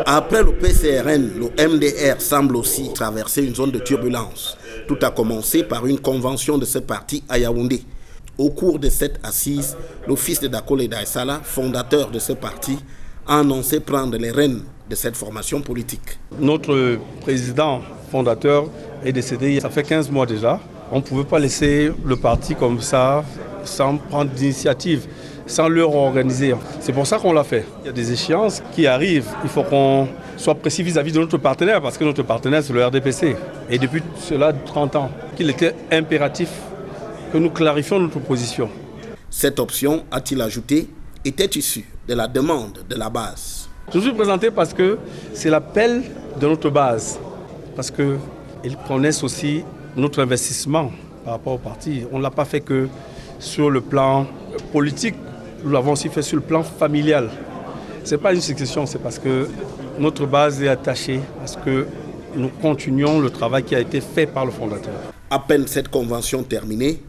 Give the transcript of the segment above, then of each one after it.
Après le PCRN, le MDR semble aussi traverser une zone de turbulence. Tout a commencé par une convention de ce parti à Yaoundé. Au cours de cette assise, le fils de Dakole Daye Sallah, fondateur de ce parti, a annoncé prendre les rênes de cette formation politique. Notre président fondateur est décédé, ça fait 15 mois déjà. On ne pouvait pas laisser le parti comme ça, sans prendre d'initiative, sans le réorganiser. C'est pour ça qu'on l'a fait. Il y a des échéances qui arrivent. Il faut qu'on soit précis vis-à-vis de notre partenaire, parce que notre partenaire, c'est le RDPC. Et depuis cela 30 ans, qu'il était impératif que nous clarifions notre position. Cette option, a-t-il ajouté, était issue de la demande de la base. Je suis présenté parce que c'est l'appel de notre base, parce qu'ils connaissent aussi notre investissement par rapport au parti. On ne l'a pas fait que sur le plan politique, nous l'avons aussi fait sur le plan familial. Ce n'est pas une succession, c'est parce que notre base est attachée à ce que nous continuions le travail qui a été fait par le fondateur. À peine cette convention terminée,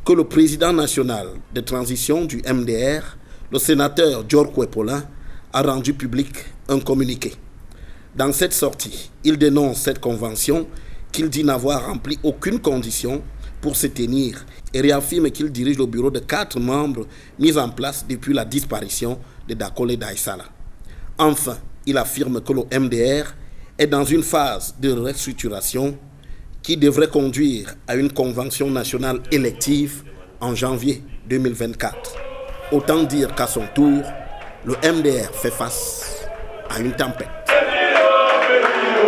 que le président national de transition du MDR, le sénateur Dior Kouepola, a rendu public un communiqué. Dans cette sortie, il dénonce cette convention qu'il dit n'avoir rempli aucune condition pour se tenir et réaffirme qu'il dirige le bureau de 4 membres mis en place depuis la disparition de Dakole Daye Sallah. Enfin, il affirme que le MDR est dans une phase de restructuration qui devrait conduire à une convention nationale élective en janvier 2024. Autant dire qu'à son tour, le MDR fait face à une tempête.